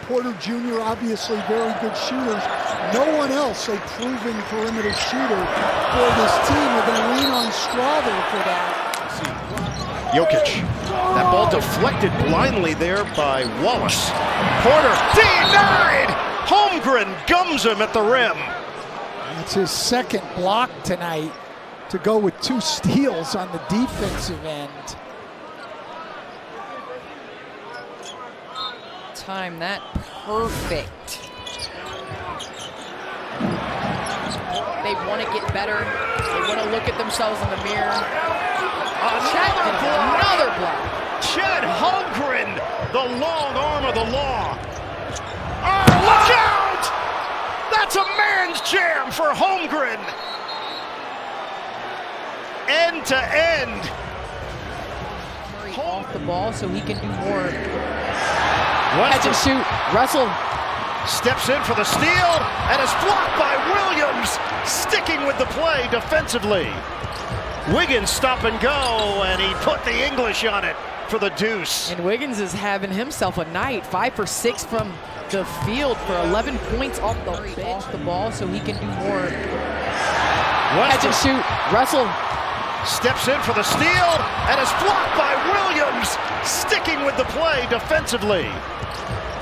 Porter Jr., obviously very good shooters. No one else a proven perimeter shooter for this team. We're going to lean on Strawther for that. Jokic. That ball deflected blindly there by Wallace. Porter denied! Holmgren gums him at the rim. That's his second block tonight to go with 2 steals on the defensive end. Time that perfect. They want to get better. They want to look at themselves in the mirror. Another block. Chet Holmgren, the long arm of the law. Oh, look out! That's a man's jam for Holmgren. End to end. Murray off the ball so he can do more. Catch and shoot. Russell steps in for the steal and is blocked by Williams, sticking with the play defensively. Wiggins stop and go, and he put the English on it for the deuce. And Wiggins is having himself a night. 5 for 6 from the field for 11 points off the ball so he can do more. Catch and shoot. Russell steps in for the steal and is blocked by Williams, sticking with the play defensively.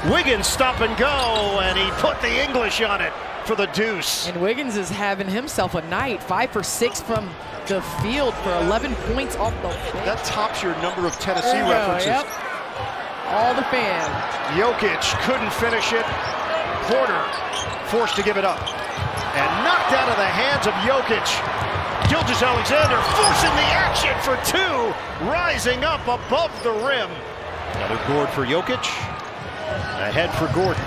Wiggins stop and go, and he put the English on it for the deuce. And Wiggins is having himself a night. 5 for 6 from the field for 11 points off the bench. That tops your number of Tennessee references. Yep. All the fans. Jokic couldn't finish it. Porter forced to give it up. And knocked out of the hands of Jokic. Gilgeous-Alexander forcing the action for 2, rising up above the rim. Another board for Jokic. Ahead for Gordon.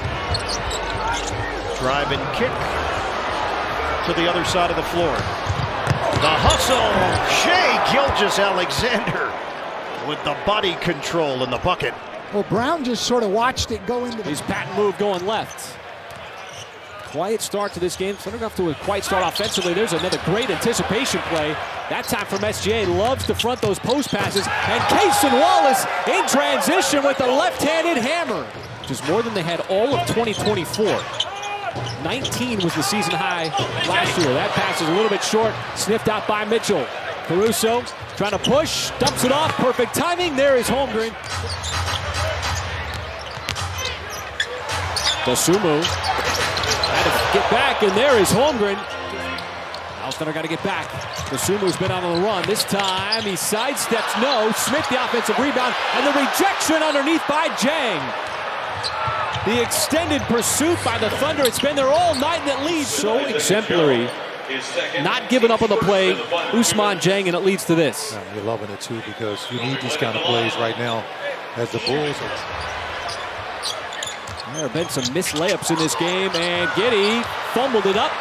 Drive and kick to the other side of the floor. The hustle, Shai Gilgeous-Alexander with the body control in the bucket. Well, Brown just sort of watched it go into his patent move going left. Quiet start to this game. Starting off to a quiet start offensively. There's another great anticipation play. That time from SGA. Loves to front those post passes. And Cason Wallace in transition with the left-handed hammer. Which is more than they had all of 2024. 19 was the season high last year. That pass is a little bit short. Sniffed out by Mitchell. Caruso trying to push. Dumps it off. Perfect timing. There is Holmgren. Dosunmu. Had to get back, and there is Holmgren. Now Thunder got to get back. Dosunmu's been on the run. This time he sidesteps. No. Smith the offensive rebound, and the rejection underneath by Jang. The extended pursuit by the Thunder. It's been there all night, and it leads. So exemplary. Not giving up on the play. Ousmane Dieng, and it leads to this. You're loving it, too, because you need these kind of plays right now as the Bulls are. There have been some missed layups in this game, and Giddey fumbled it up.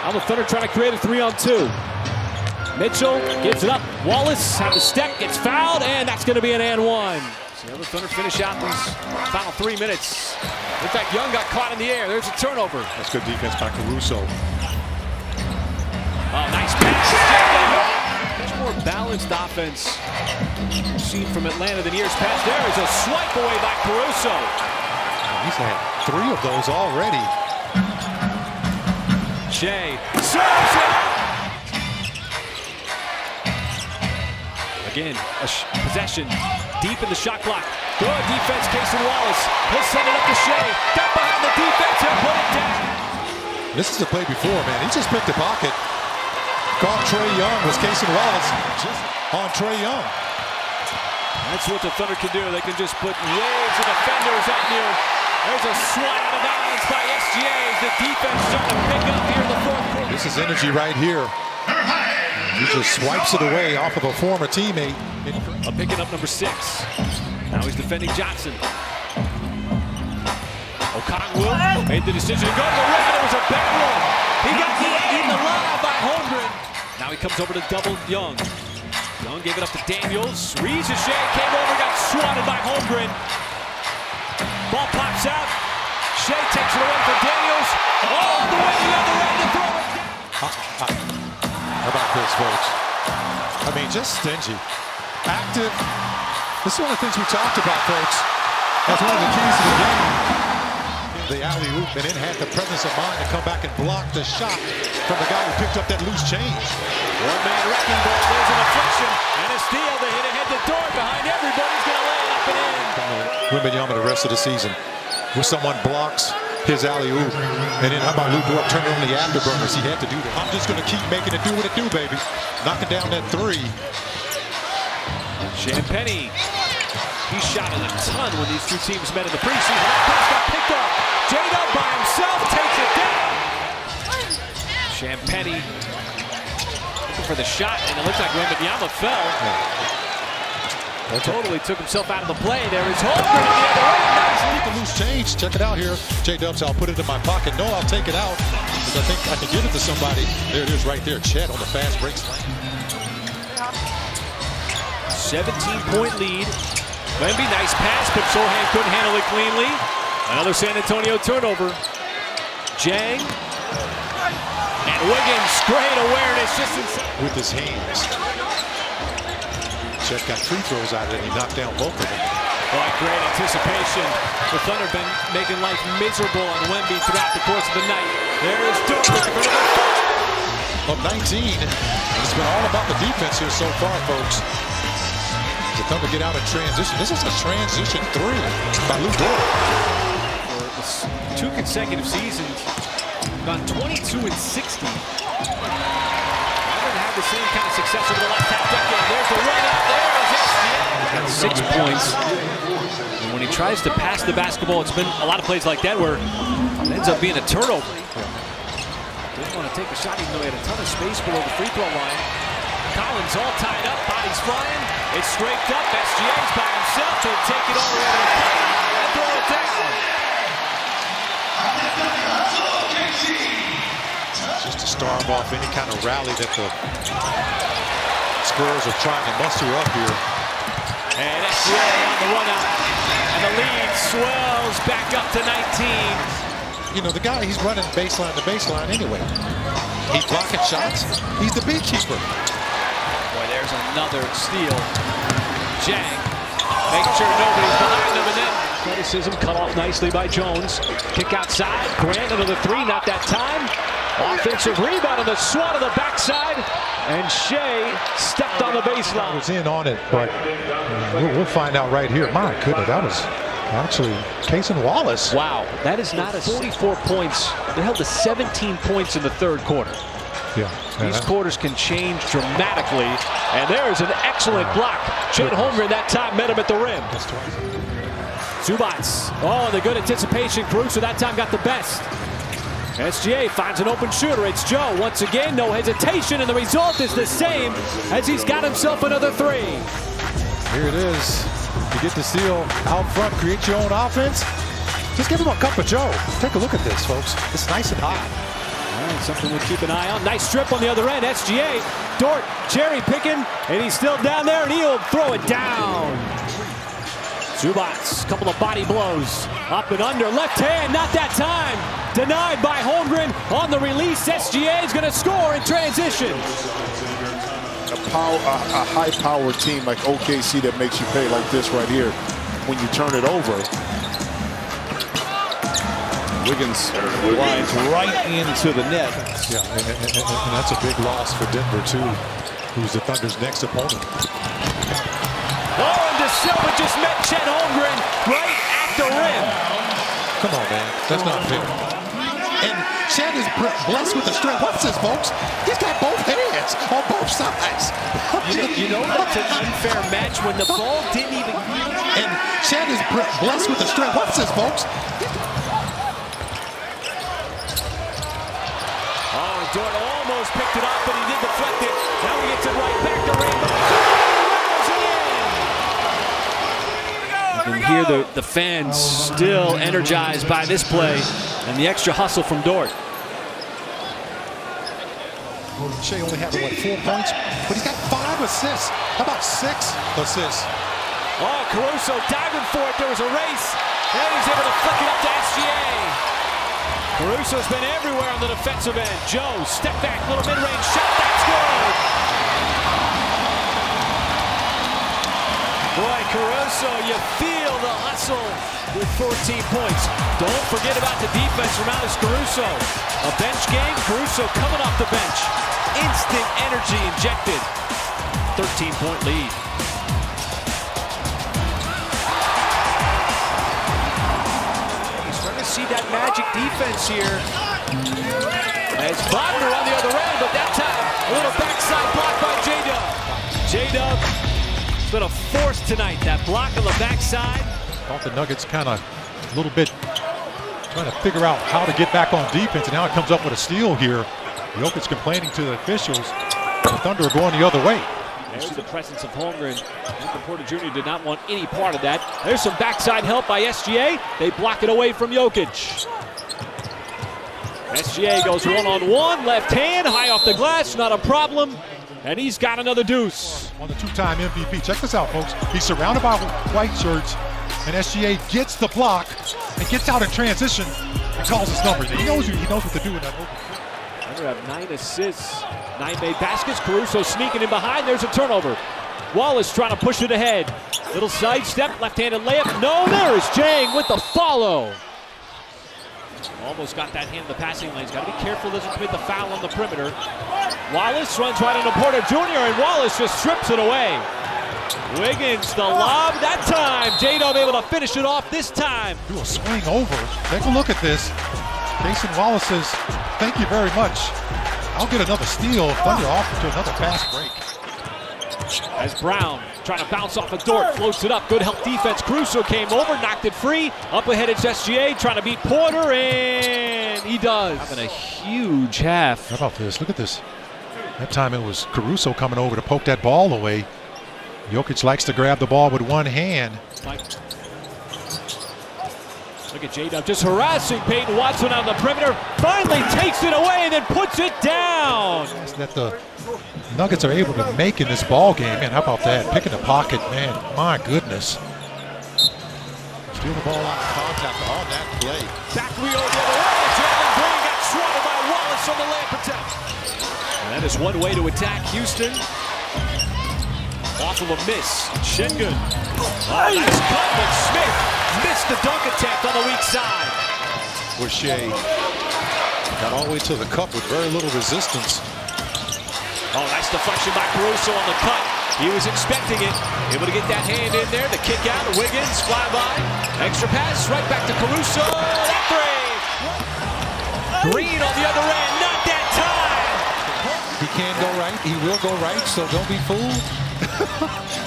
Now the Thunder trying to create a 3-on-2. Mitchell gives it up. Wallace had the step, gets fouled, and that's going to be an and one. So the Thunder finish out these final 3 minutes. In fact, Young got caught in the air. There's a turnover. That's good defense by Caruso. Oh, nice pass. Much more balanced offense seen from Atlanta than years past. There is a swipe away by Caruso. He's had 3 of those already. Shai serves it. Again, a possession deep in the shot clock. Good defense, Cason Wallace. He'll send it up to Shai. Got behind the defense. He'll put it down. This is the play before, man. He just picked the pocket. Caught Trae Young. Was Cason Wallace just on Trae Young. That's what the Thunder can do. They can just put waves of defenders on you. There's a swat out of bounds by SGA as the defense starting to pick up here in the fourth quarter. This is energy right here. He just swipes it away off of a former teammate. Picking up number 6. Now he's defending Johnson. Okongwu made the decision to go to the rim. It was a bad one. He got eaten alive by Holmgren. Now he comes over to double Young. Young gave it up to Daniels. Shai came over, got swatted by Holmgren. Ball pops out. Shai takes it away from Daniels. All the way the other end to throw it down. How about this, folks? I mean, just stingy. Active. This is one of the things we talked about, folks. That's one of the keys to the game. the alley-oop and then had the presence of mind to come back and block the shot from the guy who picked up that loose change. One-man wrecking ball. There's an deflection and a steal. They hit ahead the door behind everybody's going to lay it up and in. Wembanyama the rest of the season. When someone blocks his alley-oop, and then how about Lou Dort turning on the afterburners? He had to do that. I'm just going to keep making it do what it do, baby. Knocking down that three. Champagnie, he shot it a ton when these two teams met in the preseason. That pass got picked up. J-Dub by himself takes it down. Champagnie looking for the shot, and it looks like Wembanyama fell. Totally took himself out of the play. There is Holmgren on the other end. Nice the loose change. Check it out here. J-Dubs, I'll put it in my pocket. No, I'll take it out because I think I can give it to somebody. There it is right there. Chet on the fast break slam. 17-point lead. Wemby, nice pass, but Sohan couldn't handle it cleanly. Another San Antonio turnover. Jang. And Wiggins, great awareness just inside. With his hands. Chet got free throws out of it and he knocked down both of them. Boy, great anticipation. The Thunder been making life miserable on Wemby throughout the course of the night. There is Dort of 19. It's been all about the defense here so far, folks. The Thunder get out of transition. This is a transition three by Lou Dort. For 2 consecutive seasons, gone 22 and 60. Haven't had the same kind of success over the last half decade. There's the run out there. Got 6 points. And when he tries to pass the basketball, it's been a lot of plays like that where it ends up being a turnover. Didn't want to take a shot even though he had a ton of space below the free throw line. Collins all tied up, bodies flying. It's scraped up. SGA's by himself. He'll take it all the way to the plate and throw it down. Just to starve off any kind of rally that the Spurs are trying to muster up here. And SGA on the run out. And the lead swells back up to 19. You know, the guy, he's running baseline to baseline anyway. He's blocking shots. He's the beekeeper. Boy, there's another steal. Jang making sure nobody's behind him, and then athleticism cut off nicely by Jones. Kick outside. Grant another three, not that time. Offensive rebound on the swat of the backside, and Shai stepped on the baseline. I was in on it, but we'll find out right here. My goodness, that was actually Cason Wallace. Wow, that is not a 44 points. They held to 17 points in the third quarter. Yeah. These quarters can change dramatically, and there's an excellent block. Chet Holmgren that time met him at the rim. Zubats. Oh, the good anticipation. Caruso that time got the best. SGA finds an open shooter. It's Joe. Once again, no hesitation, and the result is the same as he's got himself another three. Here it is. You get the steal out front, create your own offense. Just give him a cup of Joe. Take a look at this, folks. It's nice and hot. All right, something we'll keep an eye on. Nice strip on the other end. SGA, Dort, cherry picking, and he's still down there, and he'll throw it down. Zubats, couple of body blows. Up and under, left hand, not that time. Denied by Holmgren on the release. SGA is going to score in transition. A high-powered team like OKC that makes you pay like this right here when you turn it over. Wiggins lines right into the net. Yeah, and that's a big loss for Denver, too, who's the Thunder's next opponent. Oh, and De Silva just met Chet Holmgren right at the rim. Come on, man. That's not fair. And Chet is blessed with the strength. What's this, folks? He's got both hands on both sides. You know that's an unfair match when the ball didn't even... And Chet is blessed with the strength. What's this, folks? Oh, Dort almost picked it up, but he did deflect it. Now he gets it right back to Rainbow. You can hear the fans still energized by this play and the extra hustle from Dort. Shai only had, 4 points? But he's got 5 assists. How about 6 assists? Oh, Caruso diving for it. There was a race. And he's able to flick it up to SGA. Caruso's been everywhere on the defensive end. Joe, step back, little mid-range shot. That's good. Boy, Caruso, you feel the hustle with 14 points. Don't forget about the defense from Alex Caruso. A bench game, Caruso coming off the bench. Instant energy injected. 13-point lead. He's starting to see that magic defense here. As Wagner on the other end, but that time, a little backside block by J-Dub. J-Dub been a force tonight, that block on the backside. Thought the Nuggets kind of a little bit trying to figure out how to get back on defense, and now it comes up with a steal here. Jokic complaining to the officials. The Thunder are going the other way. There's the presence of Holmgren. Michael Porter Jr. did not want any part of that. There's some backside help by SGA. They block it away from Jokic. SGA goes one-on-one, left hand, high off the glass, not a problem. And he's got another deuce. On the two-time MVP. Check this out, folks. He's surrounded by white shirts, and SGA gets the block and gets out in transition and calls his numbers. He knows what to do in that open. Thunder have 9 assists, 9 made baskets. Caruso sneaking in behind. There's a turnover. Wallace trying to push it ahead. Little sidestep, left-handed layup. No, there is Jang with the follow. Almost got that hand in the passing lanes. Got to be careful, doesn't commit the foul on the perimeter. Wallace runs right into Porter Jr. and Wallace just strips it away. Wiggins, the lob that time. J-Dub able to finish it off this time. Do a swing over. Take a look at this. Jason Wallace says, thank you very much. I'll get another steal. Thunder off to another fast break. As Brown trying to bounce off a Dort, floats it up. Good help defense. Caruso came over, knocked it free. Up ahead it's SGA trying to beat Porter, and he does. Having a huge half. How about this? Look at this. That time it was Caruso coming over to poke that ball away. Jokic likes to grab the ball with one hand. Look at J-Dub just harassing Peyton Watson on the perimeter. Finally takes it away and then puts it down. That the Nuggets are able to make in this ball game. Man, how about that? Picking the pocket, man. My goodness. Steal the ball out of contact on that play. Back wheel the other way. Jalen Green got swatted by Wallace on the layup attempt. And that is one way to attack Houston. Off of a miss. Şengün. Oh, nice cut, but Smith missed the dunk attempt on the weak side. Where Shai got all the way to the cup with very little resistance. Oh, nice deflection by Caruso on the cut. He was expecting it. Able to get that hand in there. The kick out. Wiggins fly by. Extra pass right back to Caruso. That three. Green on the other end. Not that time. He can go right. He will go right. So don't be fooled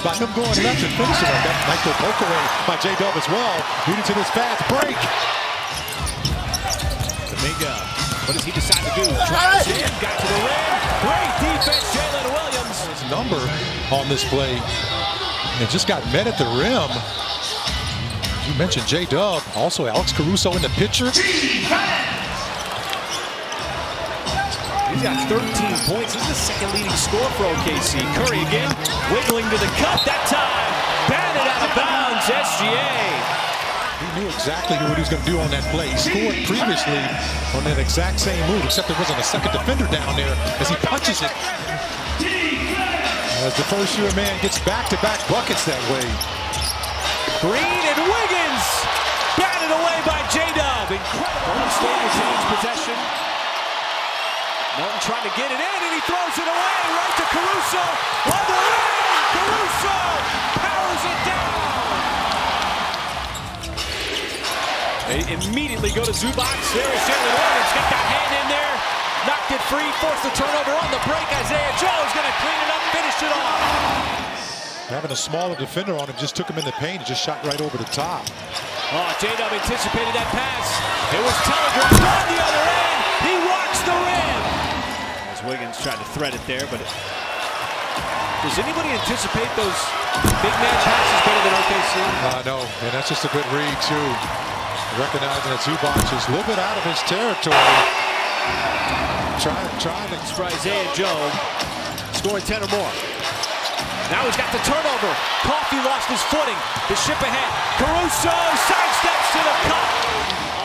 by him going left and finishing like that. Nice little poke away by J-Dub as well. Leading to this fast break. Domingo. What does he decide to do? Tries in, got to the rim. Great defense, Jalen Williams. His number on this play. And it just got met at the rim. You mentioned J-Dub. Also Alex Caruso in the picture. He's got 13 points. This is the second leading scorer for OKC. Curry again, wiggling to the cup. That time, batted out of bounds, SGA. He knew exactly what he was going to do on that play. He scored previously on that exact same move, except there wasn't a second defender down there as he punches it. As the first-year man gets back-to-back buckets that way. Green and Wiggins batted away by J-Dub. Incredible. Golden State retains possession. Melton trying to get it in, and he throws it away right to Caruso. On the rim, Caruso powers it down. They immediately go to Zubac. There is Jalen Williams. Got that hand in there. Knocked it free. Forced the turnover on the break. Isaiah Joe is going to clean it up, finish it off. Having a smaller defender on him just took him in the paint and just shot right over the top. Oh, J-Dub anticipated that pass. It was telegraphed on the other end. He rocks the rim. As Wiggins tried to thread it there, but does anybody anticipate those big man passes better than OKC? No, and that's just a good read, too. Recognizing that Zubac is a little bit out of his territory. Trying to... For Isaiah Joe, scoring 10 or more. Now he's got the turnover. Coffey lost his footing. The ship ahead. Caruso sidesteps to the cup.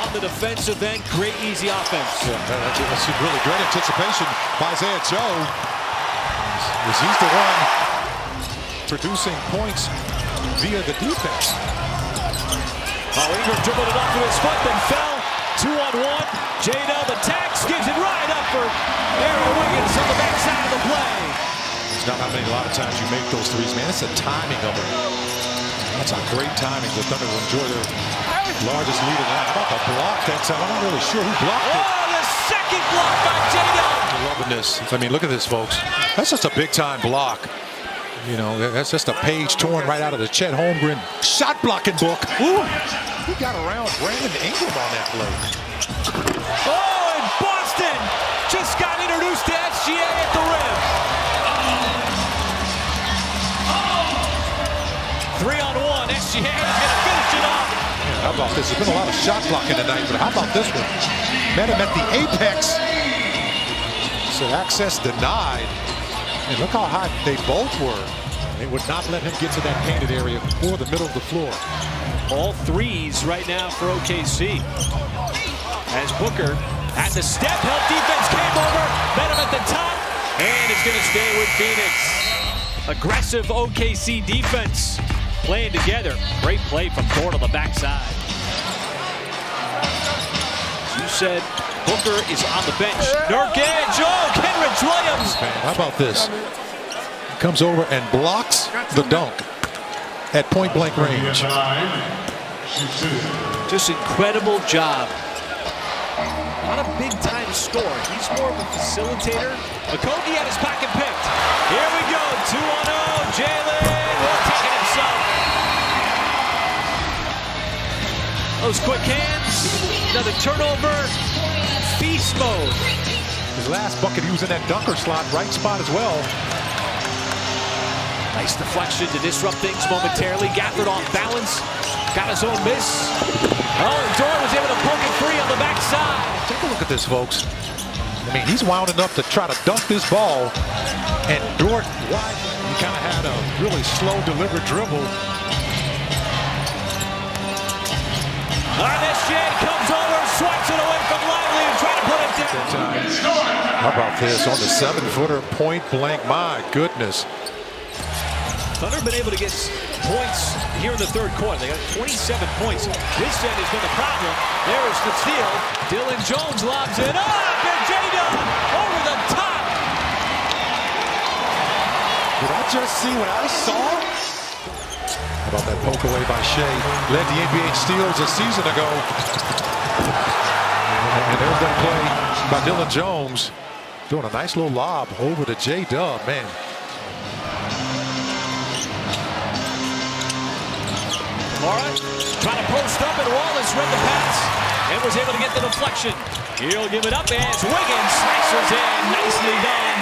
On the defensive end, great easy offense. Yeah, that's really great anticipation by Isaiah Joe. He's the one producing points via the defense. Ingram dribbled it off with his foot, then fell. 2-on-1. J-Dub attacks, gives it right up for Aaron Wiggins on the backside of the play. It's not how many, a lot of times you make those threes, man. It's the timing of them. That's a great timing. The Thunder will enjoy their largest lead in that. How about the block that time? I'm not really sure who blocked it. Oh, the second block by J-Dub. I'm loving this. I mean, look at this, folks. That's just a big-time block. You know, that's just a page torn right out of the Chet Holmgren shot blocking book. Ooh, he got around Brandon Ingram on that play. Oh, and Boston just got introduced to SGA at the rim. 3-on-1, SGA is going to finish it off. Yeah, how about this? There's been a lot of shot blocking tonight, but how about this one? Met him at the apex. So access denied. And look how high they both were. They would not let him get to that painted area or the middle of the floor. All threes right now for OKC. As Booker at the step, help defense came over, met him at the top, and it's going to stay with Phoenix. Aggressive OKC defense playing together. Great play from Thorne on the backside. As you said, Booker is on the bench. Nurkic, oh, Kenrich Williams. How about this? Comes over and blocks the dunk at point-blank range. Just incredible job. Not a big-time scorer. He's more of a facilitator. Okogie had his pocket picked. Here we go, 2-on-0. Jalen will take it himself. Those quick hands. Another turnover. Beast mode. His last bucket, he was in that dunker slot, right spot as well. Nice deflection to disrupt things momentarily. Gafford off balance. Got his own miss. Oh, and Dort was able to poke it free on the backside. Take a look at this, folks. I mean, he's wound enough to try to dunk this ball. And Dort, he kind of had a really slow delivered dribble. SGA comes over, swipes it away from Lively and trying to put it down. How about this on the 7-footer point blank? My goodness. Thunder been able to get points here in the third quarter. They got 27 points. This end has been the problem. There is the steal. Dylan Jones lobs it up, and J-Dub over the top. Did I just see what I saw? How about that poke away by Shai? Led the NBA in steals a season ago. And there's that play by Dylan Jones. Doing a nice little lob over to J-Dub, man. Mara trying to post up, and Wallace read the pass and was able to get the deflection. He'll give it up as Wiggins slices in. Nicely done.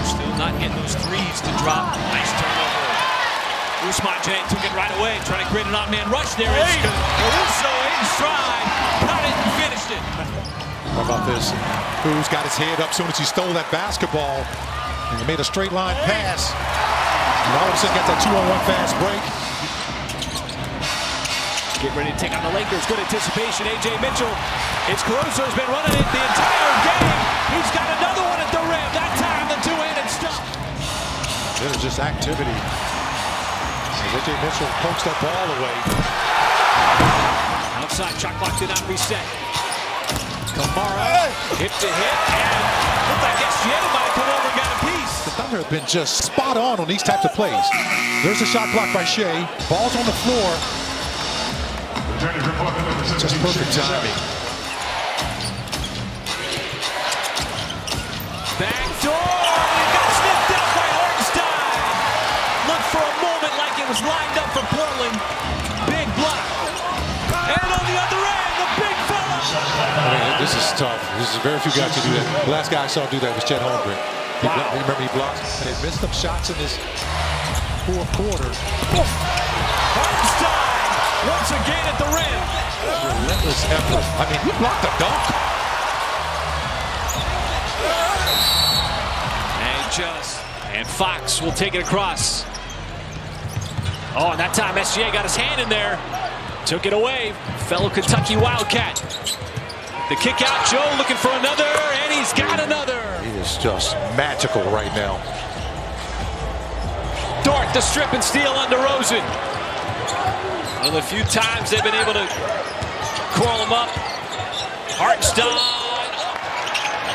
Still not getting those threes to drop. Nice turnover. Ousmane Dieng took it right away, trying to create an on-man rush there. Caruso in stride, got it and finished it. How about this? Who's got his head up as soon as he stole that basketball. And he made a straight line pass. And all of a sudden got that 2-on-1 fast break. Get ready to take on the Lakers. Good anticipation. A.J. Mitchell. It's Caruso's been running it the entire game. He's got another one at the rim. That time the two-handed stuff. There's just activity. A.J. Mitchell pokes that ball away. Outside, shot clock did not reset. Kamara, hip to hip, and looked like SGA might have come over and got a piece. The Thunder have been just spot on these types of plays. There's a shot block by Shai. Ball's on the floor. Just perfect timing. Back door, it got sniffed out by Hartenstein. Looked for a moment like it was lined up for Portland. Big block. And on the other end, the big fella. I mean, this is tough. This is very few guys who do that. The last guy I saw do that was Chet Holmgren. Remember he blocked, and they missed some shots in this fourth quarter. Hartenstein once again at the rim. Relentless effort. I mean, he blocked the dunk. And Fox will take it across. Oh, and that time SGA got his hand in there. Took it away. Fellow Kentucky Wildcat. The kick out, Joe looking for another, and he's got another. He is just magical right now. Dort the strip and steal on DeRozan. One of the few times they've been able to curl him up. Hartenstein.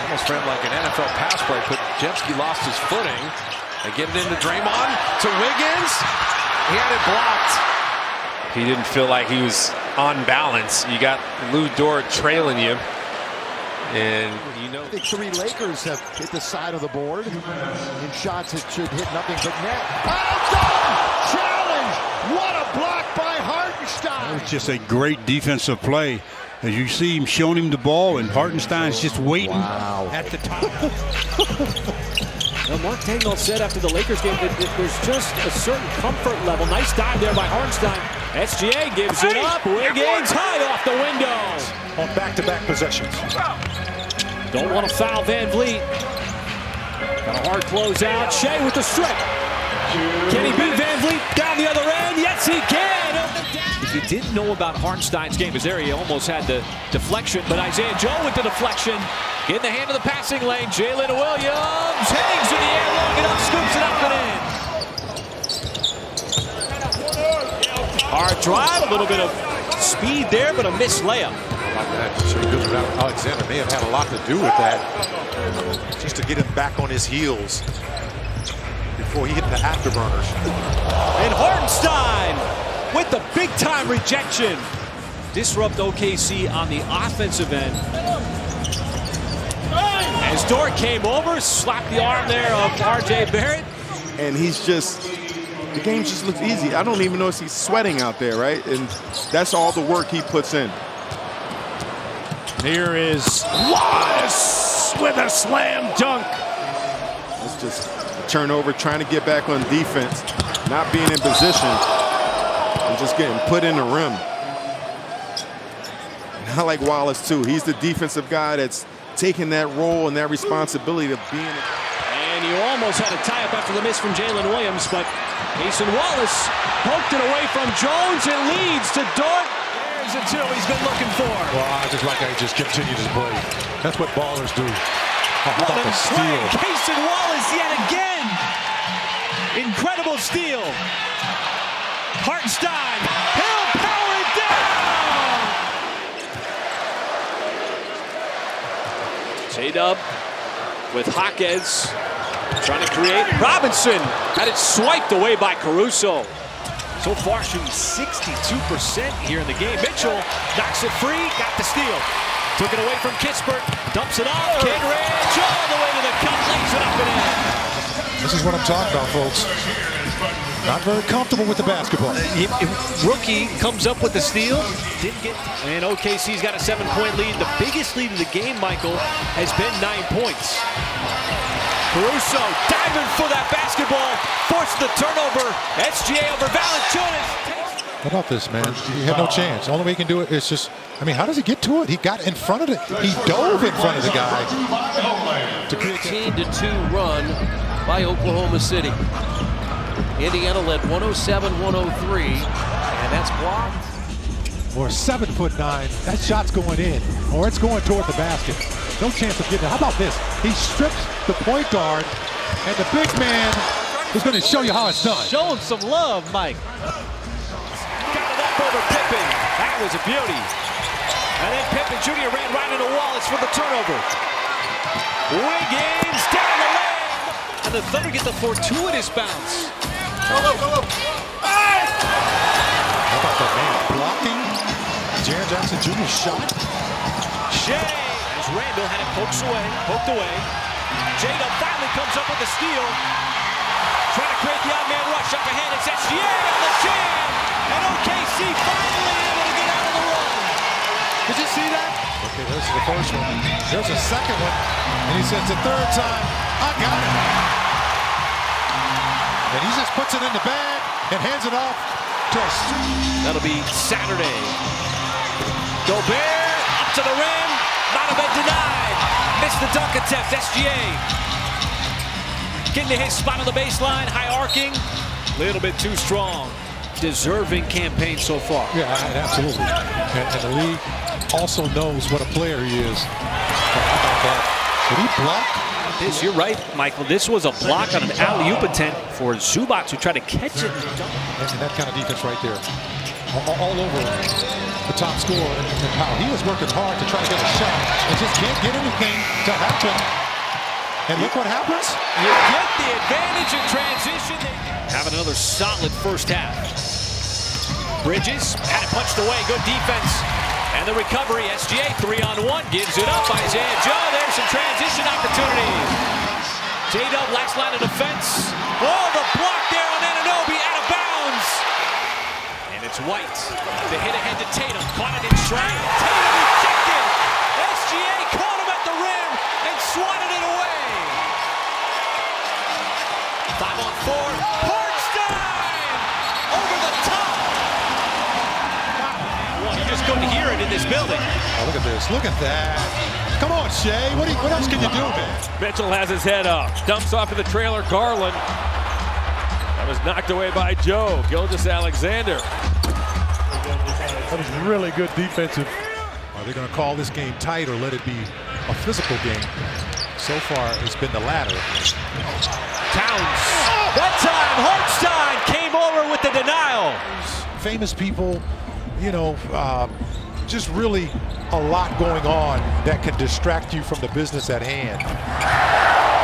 Almost framed like an NFL pass play, but Jemski lost his footing. They get it into Draymond to Wiggins. He had it blocked. He didn't feel like he was on balance. You got Lou Dort trailing you. And you know, The 3 Lakers have hit the side of the board in shots that should hit nothing but net. Challenge! What a block by Hartenstein! It's just a great defensive play. As you see him showing him the ball, and Hartenstein's just waiting at the top. Well, Mark Tagnall said after the Lakers game that there's just a certain comfort level. Nice dive there by Hartenstein. SGA gives it up. Wiggins high off the window. On back-to-back possessions. Don't want to foul Van Vliet. Got a hard closeout. Shai with the strip. Can he beat Van Vliet down the other end? Yes, he can. If you didn't know about Hartenstein's game, his area almost had the deflection, but Isaiah Joe with the deflection. In the hand of the passing lane, Jalen Williams hangs in the air long enough, scoops it up and in. Hard drive, a little bit of speed there, but a missed layup. Like that, Shai Gilgeous-Alexander may have had a lot to do with that, just to get him back on his heels before he hit the afterburners. And Hartenstein with the big-time rejection. Disrupt OKC on the offensive end. As Dort came over, slapped the arm there of RJ Barrett. And he's just, the game just looks easy. I don't even know if he's sweating out there, right? And that's all the work he puts in. Here is Wallace with a slam dunk. It's just a turnover, trying to get back on defense, not being in position, and just getting put in the rim. And I like Wallace too. He's the defensive guy that's taking that role and that responsibility of being. And you almost had a tie-up after the miss from Jalen Williams, but Mason Wallace poked it away from Jones and leads to Dort. There's the 2 he's been looking for. Well, I just like how he just continued his play. That's what ballers do. Oh, how What about a the steal? play. Mason Wallace yet again. Incredible steal. Hartenstein, he'll power it down. J-Dub with Jaquez trying to create. Robinson had it swiped away by Caruso. So far shooting 62% here in the game. Mitchell knocks it free, got the steal. Took it away from Kispert, dumps it off. Kidridge all the way to the cup, lays it up and in. This is what I'm talking about, folks. Not very comfortable with the basketball. Rookie comes up with the steal. Didn't get. And OKC's got a 7-point lead. The biggest lead of the game, Michael, has been 9 points. Caruso diving for that basketball. Forced the turnover. SGA over Valanciunas. How about this, man? He had no chance. The only way he can do it is just, I mean, how does he get to it? He got in front of it. He dove in front of the guy. To create 15-2 run by Oklahoma City. Indiana led 107-103, and that's blocked. Or 7'9", that shot's going in, or it's going toward the basket. No chance of getting it. How about this? He strips the point guard, and the big man is going to show you how it's done. Show him some love, Mike. Got it up over Pippen. That was a beauty. And then Pippen Jr. ran right into Wallace for the turnover. Wiggins down the lane. And the Thunder get the fortuitous bounce. How about that man blocking Jaren Jackson Jr.'s shot? Shai, as Randall had it poked away. J-Dub finally comes up with the steal. Trying to create the odd man rush up ahead. It's SGA on the jam. And OKC finally able to get out of the run. Did you see that? Okay, this is the first one. There's a second one. And he says the third time, I got it. And he just puts it in the bag and hands it off to us. That'll be Saturday. Gobert up to the rim. Not a bit denied. Missed the dunk attempt. SGA getting to his spot on the baseline. High arcing. Little bit too strong. Deserving campaign so far. Yeah, absolutely. And the league also knows what a player he is. But how about that? Did he block This, you're right, Michael. This was a block on an alley-oop attempt for Zubac to try to catch it. And that kind of defense right there. All over the top scorer and Powell. He was working hard to try to get a shot and just can't get anything to happen. And look what happens. You get the advantage in transition. Having another solid first half. Bridges had it punched away. Good defense. And the recovery. SGA 3-on-1 gives it up. Isaiah Joe. There's some transition opportunities. J-Dub last line of defense. Oh, the block there on Anunoby out of bounds. And it's White. The hit ahead to Tatum. Caught it in stride. Tatum rejected. SGA caught him at the rim and swatted it away. 5-on-4. Hartenstein! Over the top. Well, you just couldn't hear it in this building. Oh, look at this. Look at that. Come on, Shai. What else can you do, man? Mitchell has his head up. Dumps off to the trailer, Garland. That was knocked away by Joe. Gilgeous-Alexander. That was really good defensive. Are they going to call this game tight or let it be a physical game? So far, it's been the latter. Towns. That time, Hartenstein came over with the denial. Famous people, you know, just really a lot going on that can distract you from the business at hand.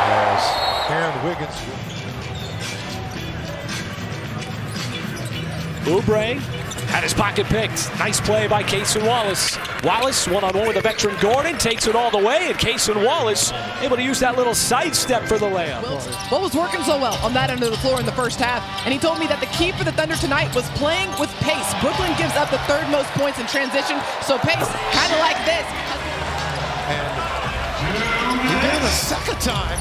As Aaron Wiggins. Oubre had his pocket picked. Nice play by Cason Wallace. Wallace one-on-one with the veteran Gordon, takes it all the way, and Cason Wallace able to use that little sidestep for the layup. What was working so well on that end of the floor in the first half? And he told me that the key for the Thunder tonight was playing with pace. Brooklyn gives up the third most points in transition, so pace, kind of like this. And he did it a second time.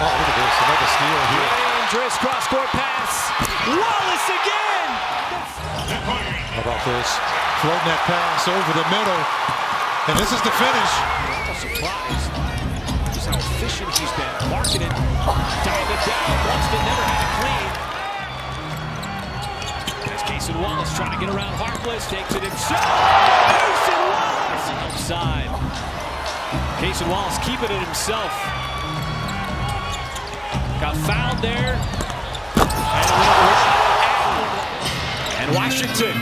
Oh, look at this, another steal here. Dangerous cross-court pass. Wallace again! How about this? Floating that pass over the middle. And this is the finish. A surprise. Just how efficient he's been. Marking it. Dive it down. Boston never had it clean. There's Cason Wallace trying to get around Harkless. Takes it himself. Cason Wallace! Outside. Cason Wallace keeping it himself. Got fouled there. And Washington,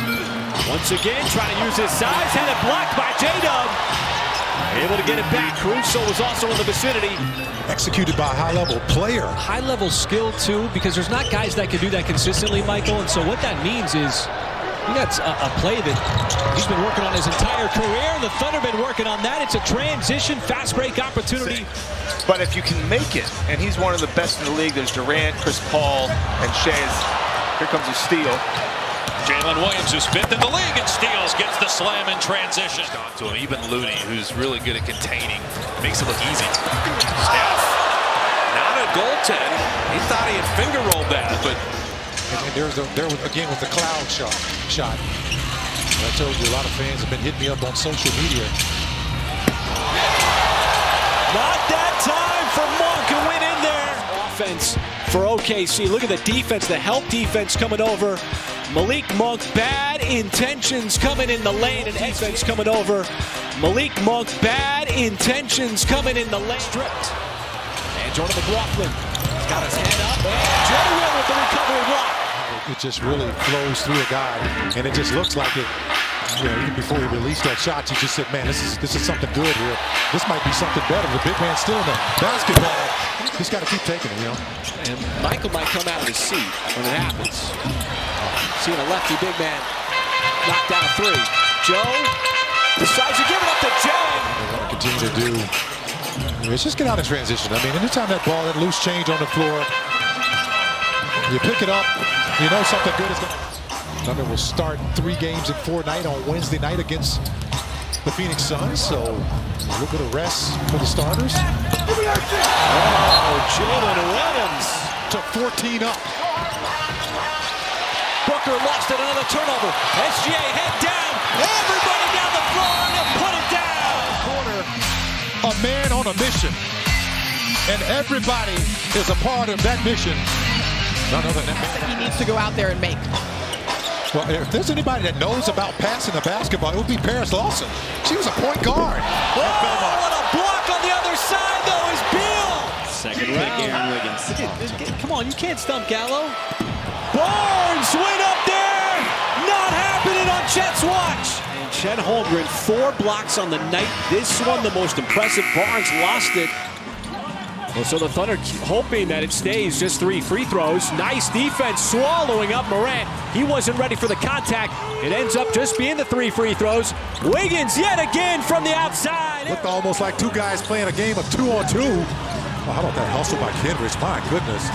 once again, trying to use his size. Had it blocked by J-Dub. Able to get it back. Caruso was also in the vicinity. Executed by a high-level player. High-level skill, too, because there's not guys that can do that consistently, Michael. And so what that means is he got a play that he's been working on his entire career. The Thunder been working on that. It's a transition, fast break opportunity. But if you can make it, and he's one of the best in the league, there's Durant, Chris Paul, and Shai. Here comes a steal. Jalen Williams, who's fifth in the league and steals, gets the slam in transition. To him, even Looney, who's really good at containing, makes it look easy. Steph, not a goaltend. He thought he had finger rolled that, but. And there was again with the cloud shot. And I told you a lot of fans have been hitting me up on social media. Not that time for Monk, who went in there. Offense for OKC. Look at the defense, the help defense coming over. Malik Monk, bad intentions coming in the lane, and defense coming over. Malik Monk, bad intentions coming in the lane. Stripped. And Jordan McLaughlin got his head up. And Jay Will with the recovery block. It just really flows through a guy, and it just looks like it. You know, even before he released that shot, he just said, "Man, this is something good here. This might be something better." The big man's still in the basketball. He's got to keep taking it, you know. And Michael might come out of his seat when it happens. Seeing a lefty big man knock down a three. Joe decides to give it up to Jay. They want to continue to do. It's just get out in transition. I mean, anytime that ball, that loose change on the floor, you pick it up, you know something good is going to. Thunder will start 3 games in 4 nights on Wednesday night against the Phoenix Suns. So a little bit of rest for the starters. Oh, Jalen Williams to 14 up. Booker lost it, another turnover. SGA head down. Everybody down the floor and he'll put it down. Corner, a man on a mission. And everybody is a part of that mission. None other than that. He needs to go out there and make. Well, if there's anybody that knows about passing the basketball, it would be Paris Lawson. She was a point guard. Oh, what a block on the other outside, though, is Beal. Second pick, Aaron Wiggins. Come on, you can't stump Gallo. Barnes went up there. Not happening on Chet's watch. And Chet Holmgren, 4 blocks on the night. This one, the most impressive. Barnes lost it. Well, so the Thunder hoping that it stays just 3 free throws. Nice defense, swallowing up Morant. He wasn't ready for the contact. It ends up just being the 3 free throws. Wiggins yet again from the outside. Looked almost like 2 guys playing a game of 2-on-2. Well, how about that hustle by Kendricks? My goodness.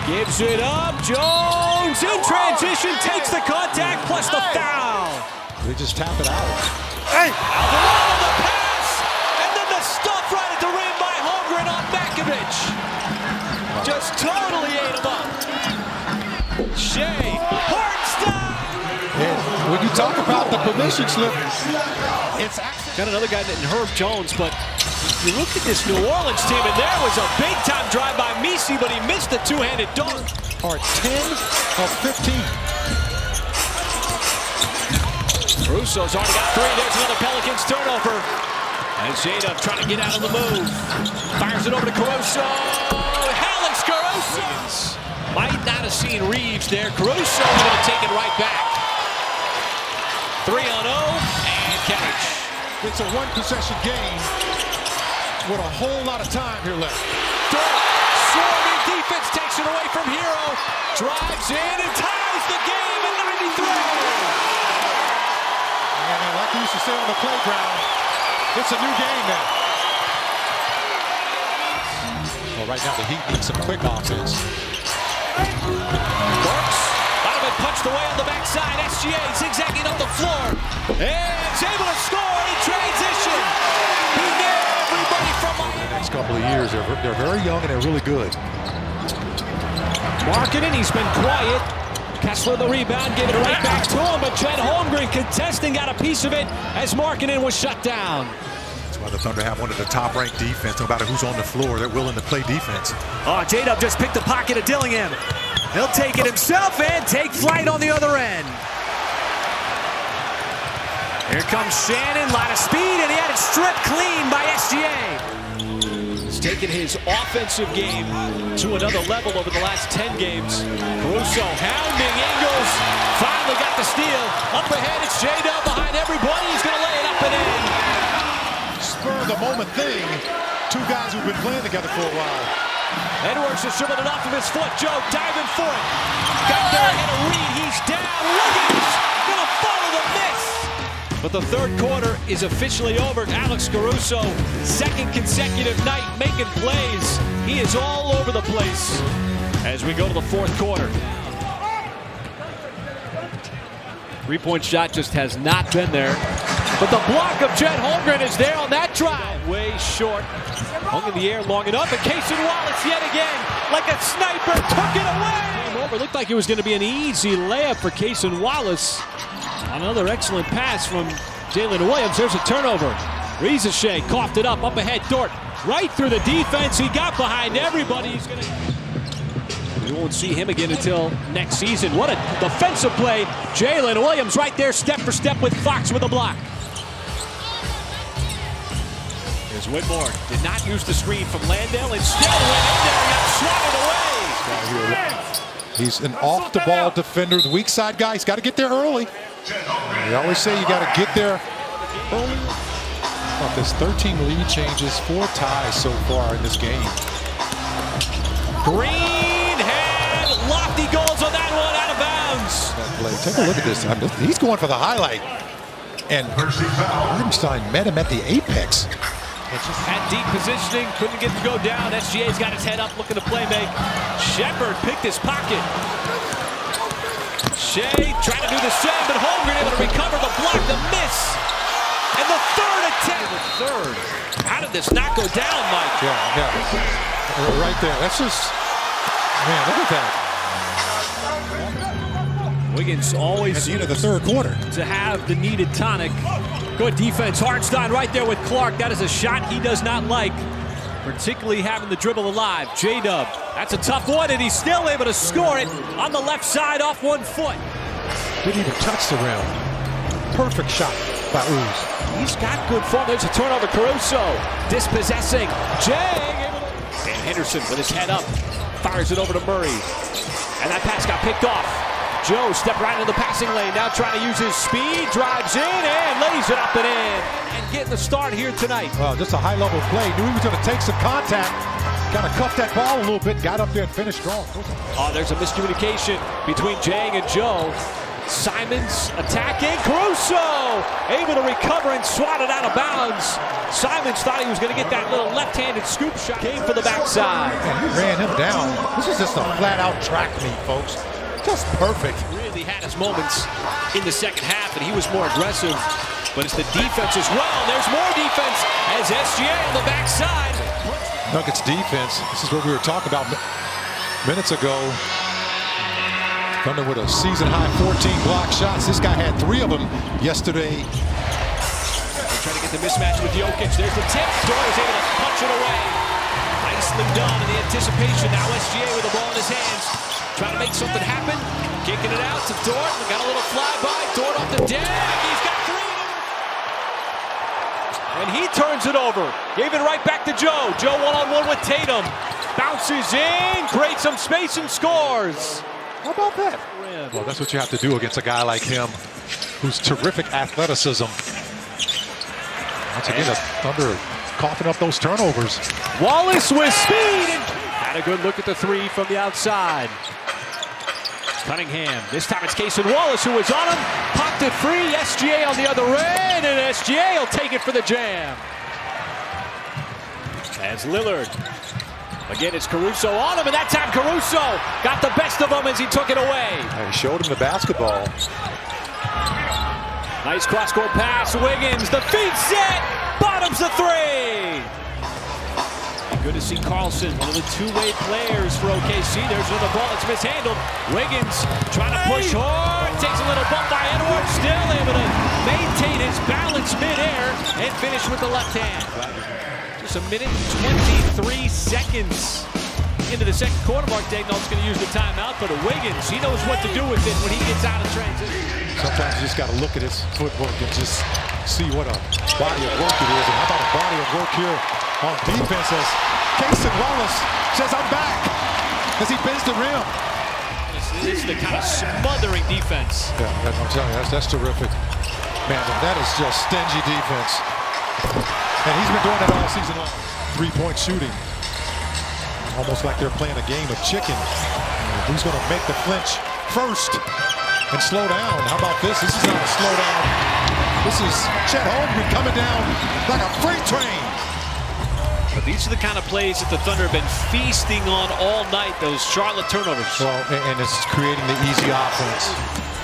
Gives it up. Jones in transition, takes the contact plus the foul. They just tap it out. Hey! Alvarado the pass, and then the stuff right at the rim by Holmgren on Makovich. Just totally ate him up. Shai, Hartenstein. And when you talk about the permission slip, it's got another guy named Herb Jones, but you look at this New Orleans team, and there was a big-time drive by Messi, but he missed the 2-handed dunk. Are 10 of 15. Russo's already got 3. There's another Pelicans turnover. And Jada trying to get out of the move. Fires it over to Caruso. Alex Caruso. Might not have seen Reeves there. Caruso going to take it right back. 3-on-0 and catch. It's a 1-possession game with a whole lot of time here left. Swarming defense takes it away from Hero. Drives in and ties the game at 93. And like we used to say on the playground, it's a new game now. Well, right now the Heat need some quick offense. Burks might have been punched away on the backside. SGA zigzagging up the floor. And is able to score in transition. Beat everybody from the next couple of years. They're very young and they're really good. Markkanen, he's been quiet. Kessler the rebound, gave it right back to him, but Chet Holmgren contesting, got a piece of it as Markkanen was shut down. That's why the Thunder have one of the top-ranked defense. No matter who's on the floor, they're willing to play defense. Oh, J-Dub just picked the pocket of Dillingham. He'll take it himself and take flight on the other end. Here comes Shannon, lot of speed, and he had it stripped clean by SGA. He's taken his offensive game to another level over the last 10 games. Caruso hounding Ingles, finally got the steal. Up ahead, it's J-Dub behind everybody. He's going to lay it up and in. Spur of the moment thing. 2 guys who've been playing together for a while. Edwards has dribbled it off of his foot. Joe diving for it. Got there and a read. He's down. Wiggins going to follow the miss. But the third quarter is officially over. Alex Caruso, 2nd consecutive night making plays. He is all over the place as we go to the 4th quarter. 3-point shot just has not been there. But the block of Chet Holmgren is there on that drive. Way short. Hung in the air long enough. And Cason Wallace yet again, like a sniper, took it away. Came over. Looked like it was going to be an easy layup for Cason Wallace. Another excellent pass from Jalen Williams. There's a turnover. Shai coughed it up ahead. Dort right through the defense. He got behind everybody. He's gonna... We won't see him again until next season. What a defensive play. Jalen Williams right there, step for step with Fox with a block. Here's Whitmore. Did not use the screen from Landale. Instead went in there and got swatted away. He's an off-the-ball defender. The weak side guy, he's got to get there early. We always say you got to get there early. Well, there's 13 lead changes, 4 ties so far in this game. Green had lofty goals on that one, out of bounds. That play. Take a look at this. He's going for the highlight. And Hartenstein met him at the apex. Had deep positioning, couldn't get to go down. SGA's got his head up, looking to play make. Shepard picked his pocket. Shai trying to do the same, but Holmgren able to recover the block, the miss. And the 3rd attempt. The 3rd. How did this not go down, Mike? Yeah. Right there. That's just, man, look at that. Wiggins always at the end of the 3rd quarter to have the needed tonic. Good defense. Hartenstein right there with Clark. That is a shot he does not like, particularly having the dribble alive. J-Dub, that's a tough one, and he's still able to score it on the left side off 1 foot. Didn't even touch the rim. Perfect shot. by Ooze. He's got good form. There's a turnover. Caruso dispossessing. Jang. And Henderson with his head up. Fires it over to Murray. And that pass got picked off. Joe stepped right into the passing lane. Now trying to use his speed. Drives in and lays it up and in. And getting the start here tonight. Well, just a high-level play. Knew he was going to take some contact. Kind of cuffed that ball a little bit. Got up there and finished strong. Oh, there's a miscommunication between Jang and Joe. Simons attacking. Caruso able to recover and swat it out of bounds. Simons thought he was going to get that little left-handed scoop shot. Came for the backside. And he ran him down. This is just a flat-out track meet, folks. Just perfect. Really had his moments in the second half, and he was more aggressive. But it's the defense as well. There's more defense as SGA on the backside. Nuggets defense. This is what we were talking about minutes ago. Thunder with a season-high 14 block shots. This guy had 3 of them yesterday. They're trying to get the mismatch with Jokic. There's the tip. Dort is able to punch it away. Nicely done in the anticipation. Now SGA with the ball in his hands. Trying to make something happen. Kicking it out to Dort. We got a little flyby. Dort off the deck. He's got 3. And he turns it over. Gave it right back to Joe. Joe one-on-one with Tatum. Bounces in. Creates some space and scores. How about that? Well, that's what you have to do against a guy like him, who's terrific athleticism. Once again, the Thunder coughing up those turnovers. Wallace with speed and had a good look at the 3 from the outside. Cunningham. This time it's Cason Wallace who was on him. Popped it free. SGA on the other end, and SGA will take it for the jam. As Lillard. Again, it's Caruso on him, and that time Caruso got the best of him as he took it away. He showed him the basketball. Nice cross-court pass. Wiggins, the feed set, bottoms the 3. Good to see Carlson, one of the two-way players for OKC. There's another ball that's mishandled. Wiggins trying to push hard, takes a little bump by Edwards, still able to maintain his balance midair and finish with the left hand. Just a minute and 23 seconds into the second quarter. Mark Daigneault's going to use the timeout, but Wiggins, he knows what to do with it when he gets out of transition. Sometimes you just got to look at his footwork and just see what a body of work it is. And how about a body of work here on defense as Cason Wallace says, I'm back, as he bends the rim. This is the kind of smothering defense. Yeah, I'm telling you, that's terrific. Man, that is just stingy defense. And he's been doing it all season long. 3-point shooting. Almost like they're playing a game of chicken. Who's going to make the flinch first and slow down? How about this? This is not a slow down. This is Chet Holmgren coming down like a freight train. But these are the kind of plays that the Thunder have been feasting on all night, those Charlotte turnovers. Well, and it's creating the easy offense.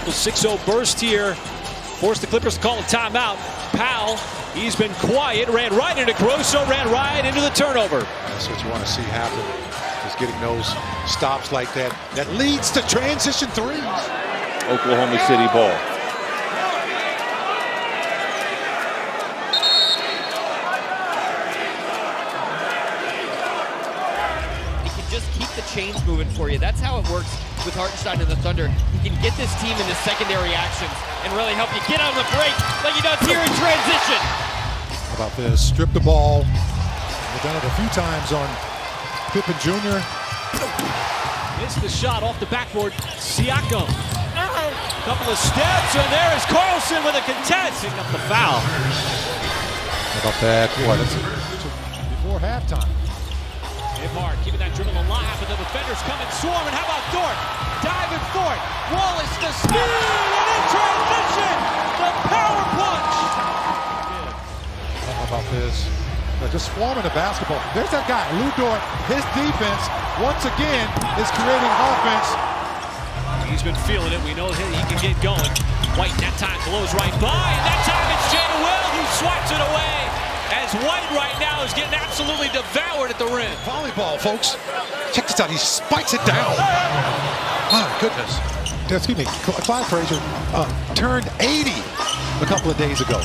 The 6-0 burst here forced the Clippers to call a timeout. Powell, he's been quiet, ran right into Caruso, ran right into the turnover. That's what you want to see happen, is getting those stops like that. That leads to transition 3s. Oklahoma City ball. Just keep the chains moving for you. That's how it works with Hartenstein and the Thunder. He can get this team into secondary actions and really help you get on the break like he does here in transition. How about this? Strip the ball. We've done it a few times on Pippen Jr. Missed the shot off the backboard. Siakam. Couple of steps, and there is Carlson with a contest. Picking up the foul. How about that? Boy, that's before halftime. Hard, keeping that dribble alive, but the defenders come and swarm. And how about Dort? Diving for it. Wallace, the speed, and in transition, the power punch. How about this? They're just swarming the basketball. There's that guy, Lou Dort. His defense, once again, is creating offense. He's been feeling it. We know he can get going. White that time blows right by, and that time it's Jay Will who swats it away. As White right now is getting absolutely devoured at the rim. Volleyball, folks. Check this out. He spikes it down. My goodness. Excuse me. Clyde Frazier turned 80 a couple of days ago.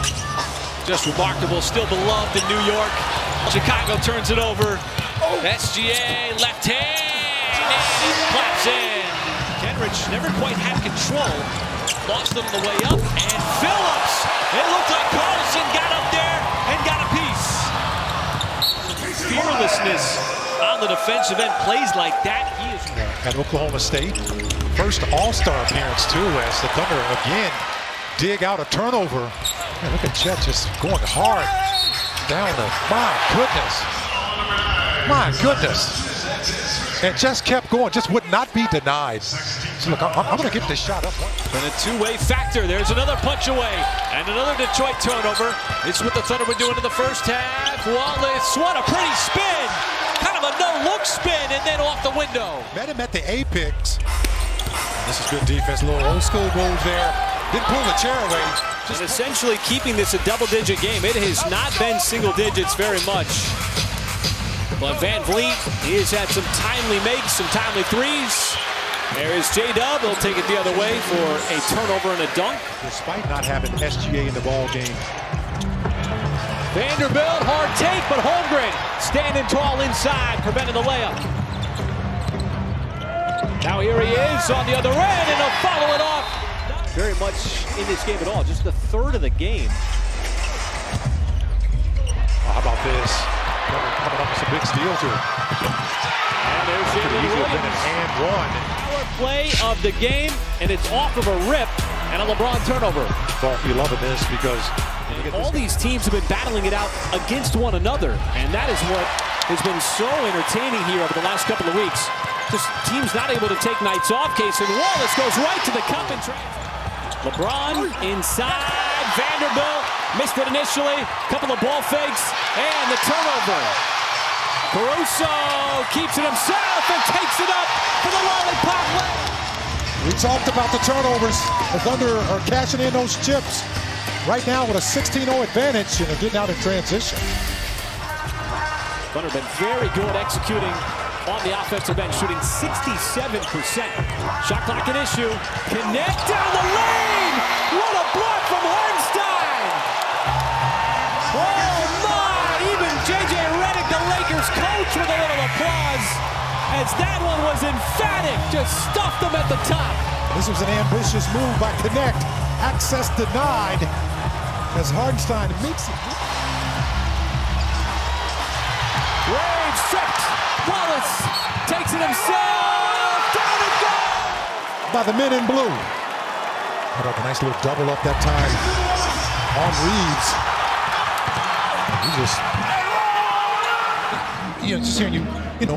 Just remarkable. Still beloved in New York. Chicago turns it over. SGA left hand. And it claps in. Kenrich never quite had control. Lost it on the way up. And Phillips. It looked like defensive end plays like that, he is. At Oklahoma State, first All-Star appearance too, as the Thunder again dig out a turnover. Man, look at Chet just going hard down the. My goodness. And just kept going, just would not be denied. So look, I'm going to get this shot up. And a two-way factor. There's another punch away. And another Detroit turnover. It's what the Thunder were doing in the first half. Wallace, what a pretty spin. Kind of a no-look spin and then off the window. Met him at the apex. This is good defense. A little old school moves there. Didn't pull the chair away. Just essentially keeping this a double-digit game. It has not been single digits very much. But Van Vliet, he has had some timely makes, some timely threes. There is J-Dub. He'll take it the other way for a turnover and a dunk. Despite not having SGA in the ball game. Vanderbilt, hard take, but Holmgren standing tall inside, preventing the layup. Now here he is on the other end, and he'll follow it off. Not very much in this game at all, just the third of the game. How about this? Coming up with some big steals here. And there's Jalen Williams. And one. Power play of the game, and it's off of a rip and a LeBron turnover. But you're loving this because all these teams have been battling it out against one another, and that is what has been so entertaining here over the last couple of weeks. Just teams not able to take nights off. Cason Wallace goes right to the cup and LeBron inside. Vanderbilt missed it initially. Couple of ball fakes and the turnover. Caruso keeps it himself and takes it up for the lollipop lay. We talked about the turnovers. The Thunder are cashing in those chips right now with a 16-0 advantage, and they're getting out in transition. Thunder been very good executing on the offensive end, shooting 67%. Shot clock an issue. Connect down the lane. What a block from Hartenstein. Oh my! Even J.J. Redick, the Lakers coach, with a little applause, as that one was emphatic. Just stuffed them at the top. This was an ambitious move by Connect. Access denied as Hartenstein makes it. Wade stripped. Wallace takes it himself. Down and goes. By the men in blue. Put up a nice little double up that time on Reeves. He just hearing you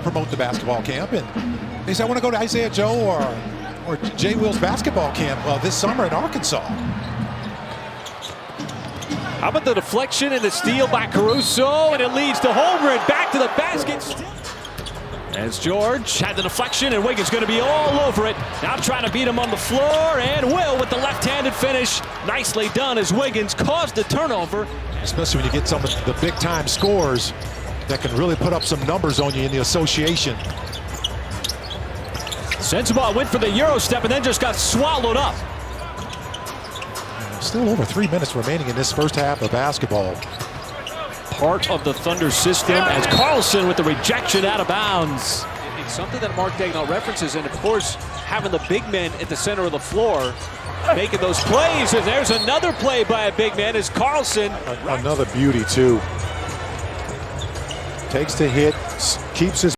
promote the basketball camp, and they say I want to go to Isaiah Joe or Jay Will's basketball camp this summer in Arkansas. How about the deflection and the steal by Caruso, and it leads to Holmgren back to the basket. As George had the deflection, and Wiggins going to be all over it. Now trying to beat him on the floor, and Will with the left-handed finish. Nicely done as Wiggins caused the turnover. Especially when you get some of the big-time scores that can really put up some numbers on you in the association. Sensabaugh went for the Euro step and then just got swallowed up. Still over 3 minutes remaining in this first half of basketball. Part of the Thunder system as Carlson with the rejection out of bounds. It's something that Mark Daigneault references, and of course having the big men at the center of the floor making those plays. And there's another play by a big man as Carlson. Another beauty too. Takes the hit, keeps his